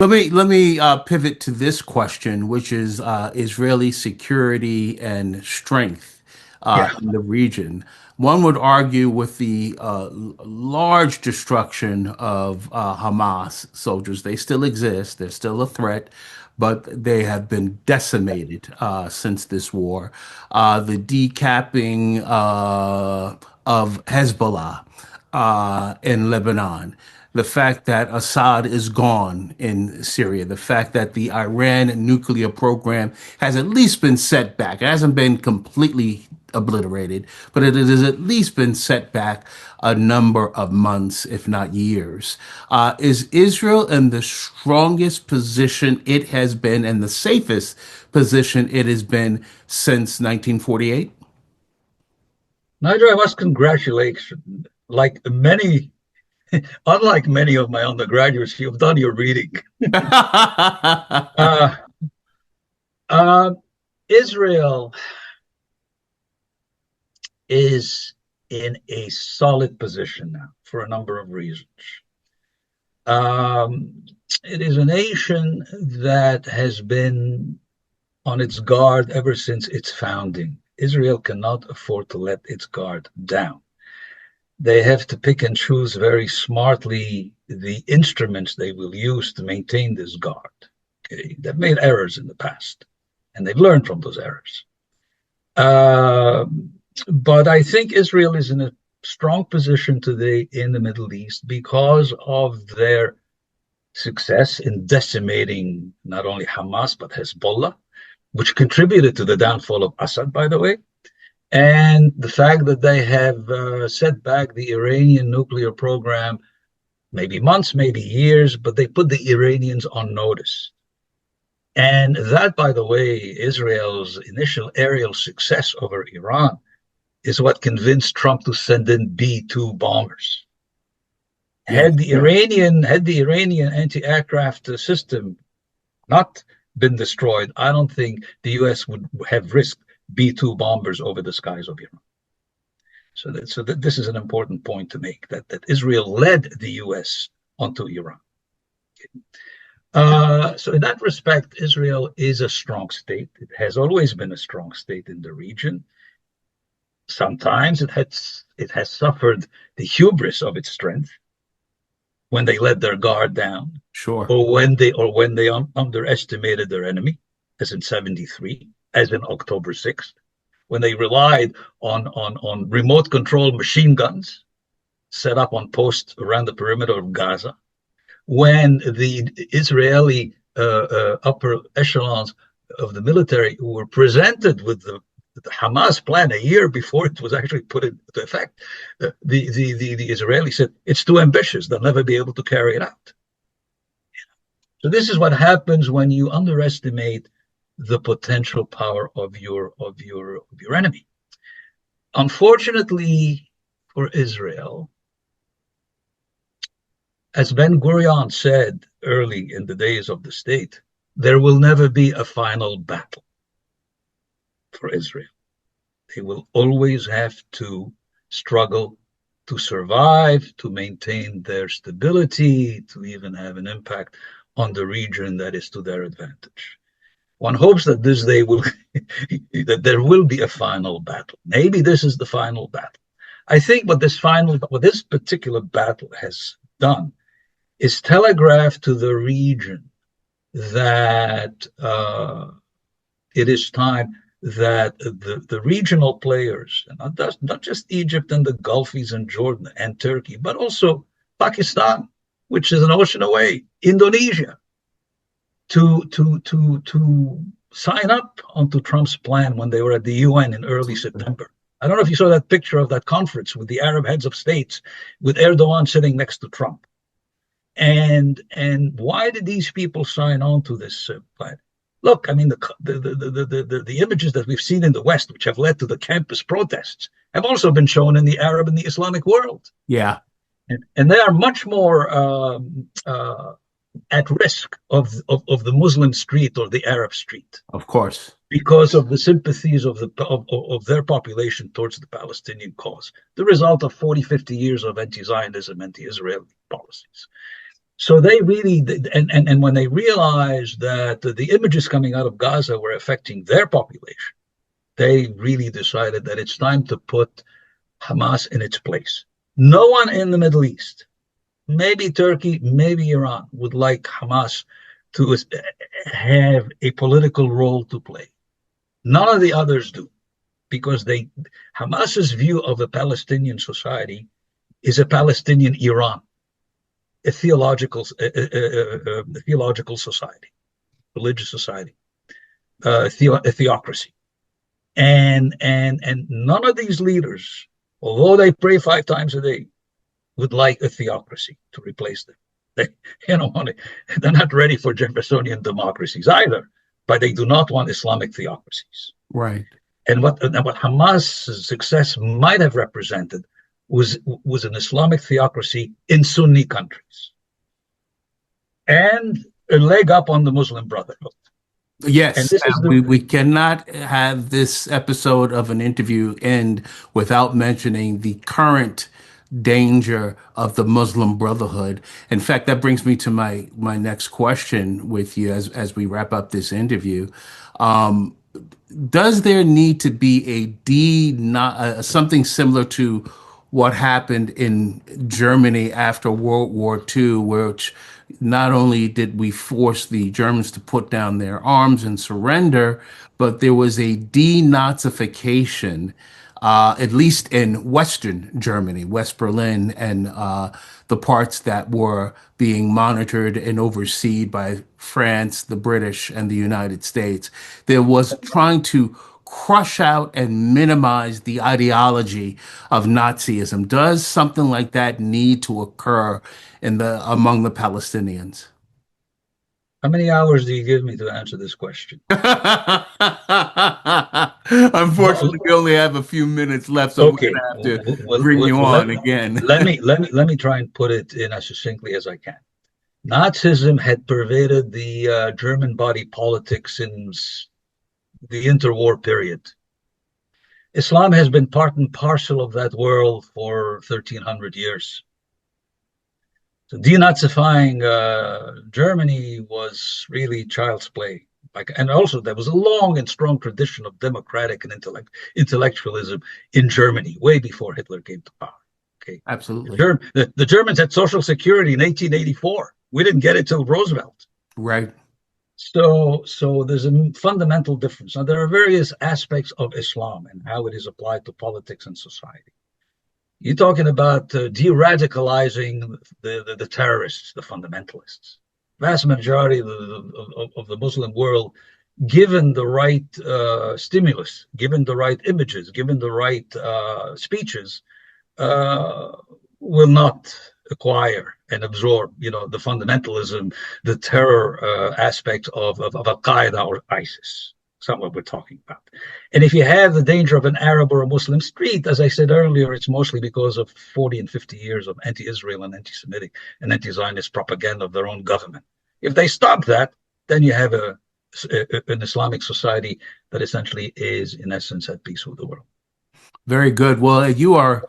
Let me pivot to this question, which is Israeli security and strength Yeah. in the region. One would argue with the large destruction of Hamas soldiers, they still exist, they're still a threat, but they have been decimated since this war. The decapping of Hezbollah in Lebanon, the fact that Assad is gone in Syria, the fact that the Iran nuclear program has at least been set back. It hasn't been completely obliterated, but it has at least been set back a number of months, if not years. Is Israel in the strongest position it has been and the safest position it has been since 1948? Niger, I must congratulate, like many, unlike many of my undergraduates, you've done your reading. Uh, uh, Israel is in a solid position now for a number of reasons. Um, it is a nation that has been on its guard ever since its founding. Israel cannot afford to let its guard down. They have to pick and choose very smartly the instruments they will use to maintain this guard. Okay? They've made errors in the past, and they've learned from those errors. Uh, but I think Israel is in a strong position today in the Middle East because of their success in decimating not only Hamas but Hezbollah, which contributed to the downfall of Assad, by the way, and the fact that they have set back the Iranian nuclear program, maybe months, maybe years, but they put the Iranians on notice. And that, by the way, Israel's initial aerial success over Iran is what convinced Trump to send in B-2 bombers. Yeah. Had the Iranian anti-aircraft system not been destroyed, I don't think the U.S. would have risked B-2 bombers over the skies of Iran. So that this is an important point to make, that Israel led the U.S. onto Iran. So in that respect, Israel is a strong state. It has always been a strong state in the region. Sometimes it has suffered the hubris of its strength when they let their guard down, Sure. or when they underestimated their enemy, as in '73, as in October 6th, when they relied on remote control machine guns set up on posts around the perimeter of Gaza, when the Israeli upper echelons of the military were presented with the Hamas plan a year before it was actually put into effect, the Israelis said it's too ambitious; they'll never be able to carry it out. So this is what happens when you underestimate the potential power of your enemy. Unfortunately for Israel, as Ben Gurion said early in the days of the state, there will never be a final battle for Israel. They will always have to struggle to survive, to maintain their stability, to even have an impact on the region that is to their advantage. One hopes that this day will that there will be a final battle. Maybe this is the final battle. I think what this particular battle has done is telegraph to the region that it is time that the regional players, not just Egypt and the Gulfies and Jordan and Turkey, but also Pakistan, which is an ocean away, Indonesia, to sign up onto Trump's plan when they were at the UN in early September. I don't know if you saw that picture of that conference with the Arab heads of states, with Erdogan sitting next to Trump. And why did these people sign on to this plan? Look, I mean, the images that we've seen in the West, which have led to the campus protests, have also been shown in the Arab and the Islamic world. Yeah. And they are much more at risk of the Muslim street or the Arab street, Of course. because of the sympathies of their population towards the Palestinian cause, the result of 40, 50 years of anti-Zionism, anti-Israeli policies. So they really, and when they realized that the images coming out of Gaza were affecting their population, they really decided that it's time to put Hamas in its place. No one in the Middle East, maybe Turkey, maybe Iran, would like Hamas to have a political role to play. None of the others do, because Hamas's view of a Palestinian society is a Palestinian Iran, a theological society, religious society, a theocracy. And none of these leaders, although they pray 5 times a day, would like a theocracy to replace them. They, they're not ready for Jeffersonian democracies either, but they do not want Islamic theocracies. Right. And what Hamas's success might have represented was an Islamic theocracy in Sunni countries and a leg up on the Muslim Brotherhood. And Yes, this is we cannot have this episode of an interview end without mentioning the current danger of the Muslim Brotherhood. In fact, that brings me to my next question with you as we wrap up this interview. Um, does there need to be a something similar to what happened in Germany after World War II, which not only did we force the Germans to put down their arms and surrender, but there was a denazification, at least in Western Germany, West Berlin, and the parts that were being monitored and overseen by France, the British, and the United States. There was trying to crush out and minimize the ideology of Nazism. Does something like that need to occur in the among the Palestinians? How many hours do you give me to answer this question? Unfortunately, we only have a few minutes left, so we're Okay, gonna have to well, bring you on again. let me try and put it in as succinctly as I can. Nazism had pervaded the German body politic since the interwar period. Islam has been part and parcel of that world for 1300 years. So denazifying Germany was really child's play. And also there was a long and strong tradition of democratic and intellectualism in Germany, way before Hitler came to power. Okay, Absolutely. the Germans had social security in 1884. We didn't get it till Roosevelt. Right. So there's a fundamental difference. Now there are various aspects of Islam and how it is applied to politics and society. You're talking about de-radicalizing the terrorists, the fundamentalists. Vast majority of the Muslim world, given the right stimulus, given the right images, given the right speeches, will not acquire and absorb, the fundamentalism, the terror aspect of Al-Qaeda or ISIS. It's not what we're talking about. And if you have the danger of an Arab or a Muslim street, as I said earlier, it's mostly because of 40 and 50 years of anti-Israel and anti-Semitic and anti-Zionist propaganda of their own government. If they stop that, then you have an Islamic society that essentially is, in essence, at peace with the world. Very good. Well, you are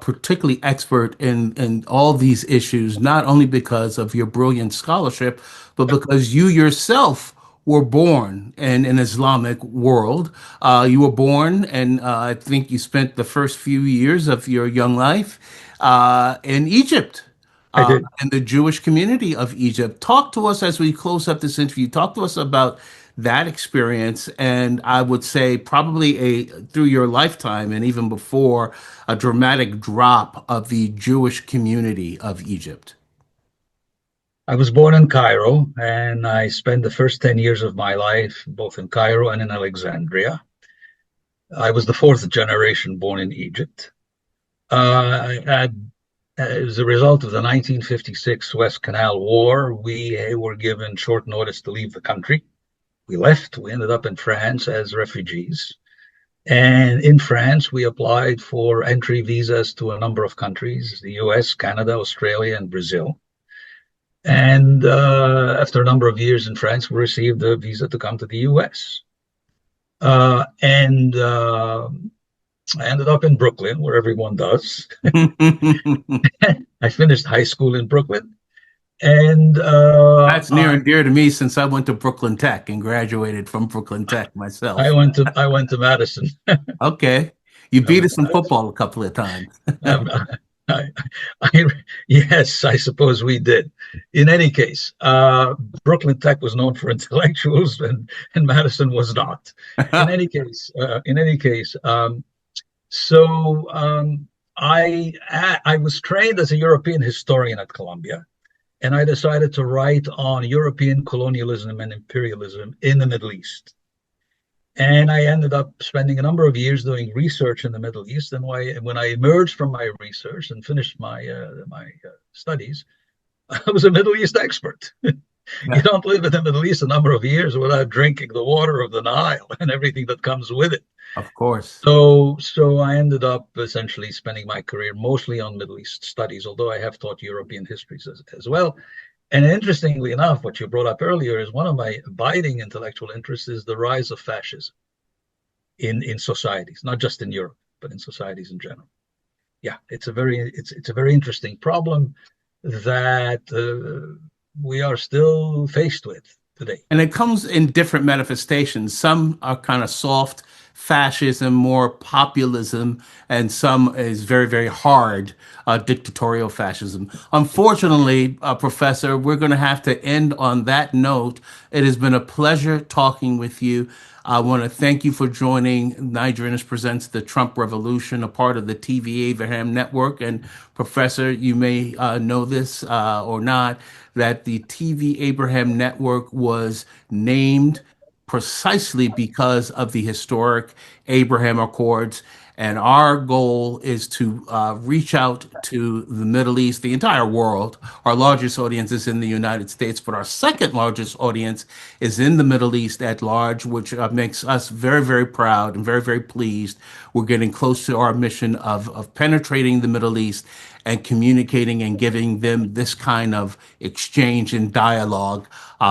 particularly expert in all these issues, not only because of your brilliant scholarship, but because you yourself were born in an Islamic world. You were born, and I think you spent the first few years of your young life in Egypt, I did. in the Jewish community of Egypt. Talk to us as we close up this interview. Talk to us about that experience, and I would say probably through your lifetime and even before, a dramatic drop of the Jewish community of Egypt. I was born in Cairo, and I spent the first 10 years of my life both in Cairo and in Alexandria. I was the fourth generation born in Egypt. As a result of the 1956 Suez Canal War, we were given short notice to leave the country. We left. We ended up in France as refugees. And in France, we applied for entry visas to a number of countries, the US, Canada, Australia, and Brazil. And after a number of years in France, we received a visa to come to the US. And I ended up in Brooklyn, where everyone does. I finished high school in Brooklyn. And That's near and dear to me since I went to Brooklyn Tech and graduated from Brooklyn Tech myself. I went to Madison. Okay. You I beat went us to in Madison. football a couple of times. Um, I, I, yes, I suppose we did. In any case, Brooklyn Tech was known for intellectuals, and Madison was not. In any case, so I was trained as a European historian at Columbia, and I decided to write on European colonialism and imperialism in the Middle East. And I ended up spending a number of years doing research in the Middle East. And when I emerged from my research and finished my studies, I was a Middle East expert. You Yeah, don't live in the Middle East a number of years without drinking the water of the Nile and everything that comes with it. of course. So I ended up essentially spending my career mostly on Middle East studies, although I have taught European histories as well. And interestingly enough, what you brought up earlier is one of my abiding intellectual interests is the rise of fascism in societies, not just in Europe, but in societies in general. Yeah, it's a very interesting problem that we are still faced with today. And it comes in different manifestations. Some are kind of soft fascism, more populism, and some is very, very hard dictatorial fascism. Unfortunately, Professor, we're going to have to end on that note. It has been a pleasure talking with you. I want to thank you for joining Niger Innis Presents the Trump Revolution, a part of the TvAbraham network. And Professor, you may know this or not, that the TvAbraham network was named precisely because of the historic Abraham Accords. And our goal is to reach out to the Middle East, the entire world. Our largest audience is in the United States, but our second largest audience is in the Middle East at large, which makes us very, very proud and very, very pleased. We're getting close to our mission of penetrating the Middle East and communicating and giving them this kind of exchange and dialogue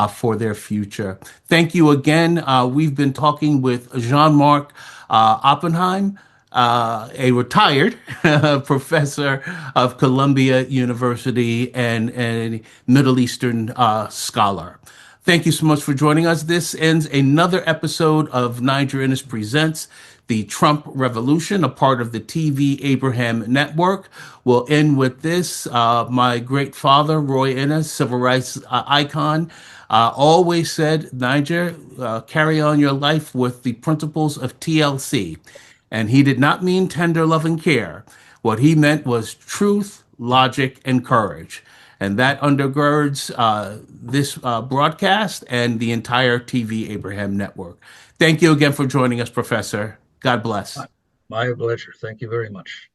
for their future. Thank you again. We've been talking with Jean-Marc Oppenheim, a retired professor of Columbia University and a Middle Eastern scholar. Thank you so much for joining us. This ends another episode of Niger Innis Presents the Trump Revolution, a part of the TvAbraham network. We'll end with this. My great father, Roy Innis, civil rights icon, always said, Niger, carry on your life with the principles of TLC. And he did not mean tender love and care. What he meant was truth, logic, and courage. And that undergirds this broadcast and the entire TvAbraham network. Thank you again for joining us, Professor. God bless. My pleasure. Thank you very much.